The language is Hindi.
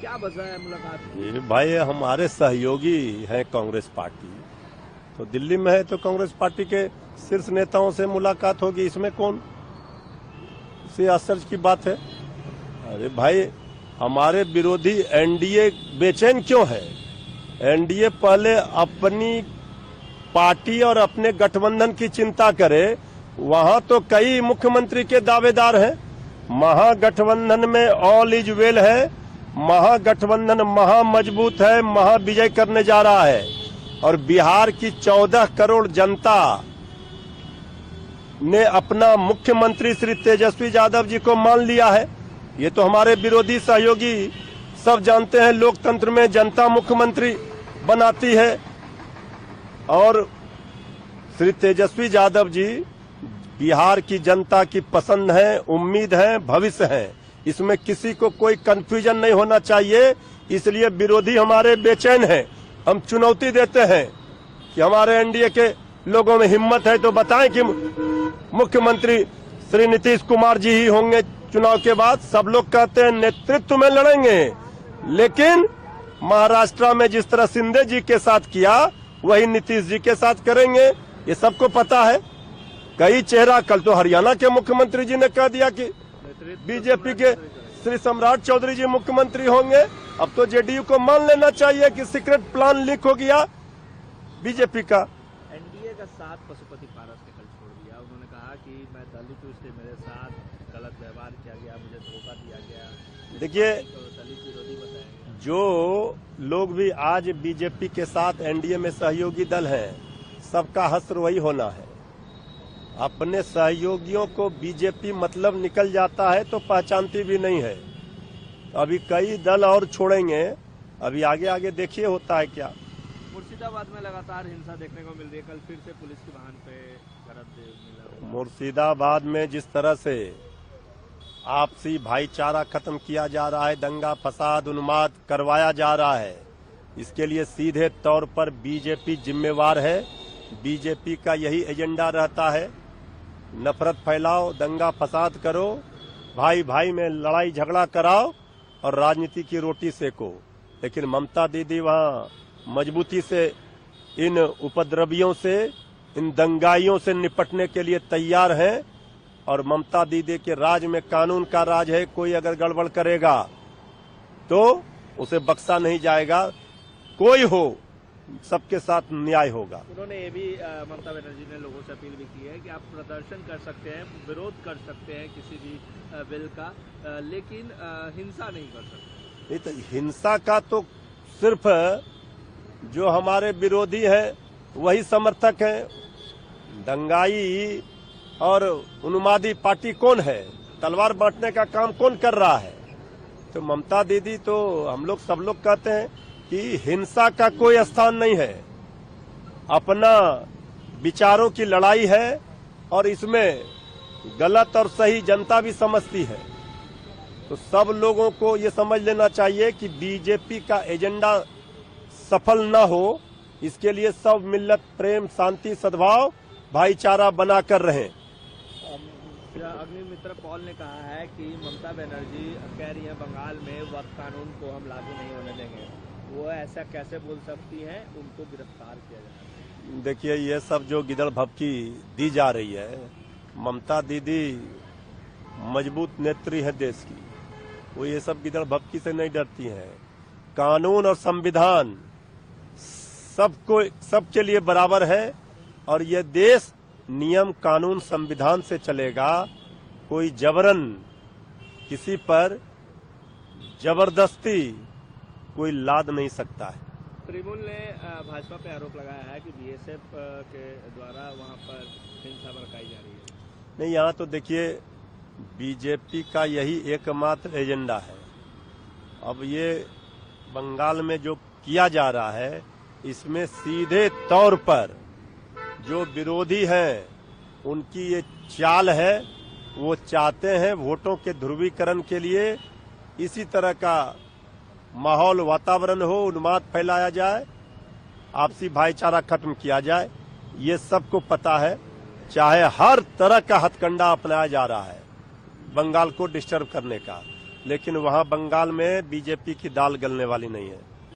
क्या वजह है मुलाकात? ये भाई हमारे सहयोगी हैं कांग्रेस पार्टी, तो दिल्ली में है तो कांग्रेस पार्टी के शीर्ष नेताओं से मुलाकात होगी, इसमें कौन सी आश्चर्य की बात है? अरे भाई हमारे विरोधी एनडीए बेचैन क्यों है? एनडीए पहले अपनी पार्टी और अपने गठबंधन की चिंता करे। वहां तो कई मुख्यमंत्री के दावेदार हैं। महागठबंधन में ऑल इज वेल है, महागठबंधन महा मजबूत है, महा विजय करने जा रहा है और बिहार की 14 करोड़ जनता ने अपना मुख्यमंत्री श्री तेजस्वी यादव जी को मान लिया है। ये तो हमारे विरोधी सहयोगी सब जानते हैं, लोकतंत्र में जनता मुख्यमंत्री बनाती है और श्री तेजस्वी यादव जी बिहार की जनता की पसंद है, उम्मीद है, भविष्य है। इसमें किसी को कोई कंफ्यूजन नहीं होना चाहिए। इसलिए विरोधी हमारे बेचैन हैं। हम चुनौती देते हैं कि हमारे एनडीए के लोगों में हिम्मत है तो बताएं कि मुख्यमंत्री श्री नीतीश कुमार जी ही होंगे चुनाव के बाद। सब लोग कहते हैं नेतृत्व में लड़ेंगे, लेकिन महाराष्ट्र में जिस तरह शिंदे जी के साथ किया वही नीतीश जी के साथ करेंगे, ये सबको पता है। कई चेहरा, कल तो हरियाणा के मुख्यमंत्री जी ने कह दिया कि बीजेपी के श्री सम्राट चौधरी जी मुख्यमंत्री होंगे। अब तो जेडीयू को मान लेना चाहिए कि सीक्रेट प्लान लीक हो गया बीजेपी का। एनडीए का साथ पशुपति पारस ने कल छोड़ दिया। उन्होंने कहा कि मैं दलित हूं, इसलिए मेरे साथ गलत व्यवहार किया गया, मुझे धोखा दिया गया। देखिए, दलित विरोधी बताएंगे। जो लोग भी आज बीजेपी के साथ एनडीए में सहयोगी दल हैं, सबका हश्र वही होना है। अपने सहयोगियों को बीजेपी मतलब निकल जाता है तो पहचानती भी नहीं है। अभी कई दल और छोड़ेंगे, अभी आगे आगे देखिए होता है क्या। मुर्शिदाबाद में लगातार हिंसा देखने को मिल रही है। कल फिर से पुलिस के वाहन पे गरज मिला। मुर्शिदाबाद में जिस तरह से आपसी भाईचारा खत्म किया जा रहा है, दंगा फसाद उन्माद करवाया जा रहा है, इसके लिए सीधे तौर पर बीजेपी जिम्मेवार है। बीजेपी का यही एजेंडा रहता है, नफरत फैलाओ, दंगा फसाद करो, भाई भाई में लड़ाई झगड़ा कराओ और राजनीति की रोटी सेको। लेकिन ममता दीदी वहां मजबूती से इन उपद्रवियों से, इन दंगाइयों से निपटने के लिए तैयार हैं और ममता दीदी के राज में कानून का राज है। कोई अगर गड़बड़ करेगा तो उसे बख्शा नहीं जाएगा। कोई हो, सबके साथ न्याय होगा। उन्होंने ये भी ममता बनर्जी ने लोगों से अपील भी की है कि आप प्रदर्शन कर सकते हैं, विरोध कर सकते हैं किसी भी बिल का, लेकिन हिंसा नहीं कर सकते। नहीं तो हिंसा का तो सिर्फ जो हमारे विरोधी हैं वही समर्थक हैं। दंगाई और उन्मादी पार्टी कौन है? तलवार बांटने का काम कौन कर रहा है? तो ममता दीदी, तो हम लोग सब लोग कहते हैं कि हिंसा का कोई स्थान नहीं है। अपना विचारों की लड़ाई है और इसमें गलत और सही जनता भी समझती है। तो सब लोगों को ये समझ लेना चाहिए कि बीजेपी का एजेंडा सफल न हो, इसके लिए सब मिल्लत प्रेम शांति सद्भाव भाईचारा बनाकर रहें। अग्निमित्र पॉल ने कहा है कि ममता बनर्जी कह रही है बंगाल में वक्त कानून को हम लागू नहीं होने देंगे। वो ऐसा कैसे बोल सकती हैं? उनको गिरफ्तार किया जाए। देखिए, ये सब जो गिदड़ भपकी दी जा रही है, ममता दीदी मजबूत नेत्री है देश की, वो ये सब गिदड़ भपकी से नहीं डरती हैं। कानून और संविधान सबके लिए बराबर है और ये देश नियम कानून संविधान से चलेगा। कोई जबरन किसी पर जबरदस्ती कोई लाद नहीं सकता है। त्रिमूल ने भाजपा पे आरोप लगाया है कि बीएसएफ के द्वारा वहां पर हिंसा भड़काई जा रही है। नहीं, यहाँ तो देखिए बीजेपी का यही एकमात्र एजेंडा है। अब ये बंगाल में जो किया जा रहा है, इसमें सीधे तौर पर जो विरोधी हैं उनकी ये चाल है। वो चाहते हैं वोटों के ध्रुवीकरण के लिए इसी तरह का माहौल वातावरण हो, उन्माद फैलाया जाए, आपसी भाईचारा खत्म किया जाए। ये सबको पता है, चाहे हर तरह का हथकंडा अपनाया जा रहा है बंगाल को डिस्टर्ब करने का, लेकिन वहां बंगाल में बीजेपी की दाल गलने वाली नहीं है।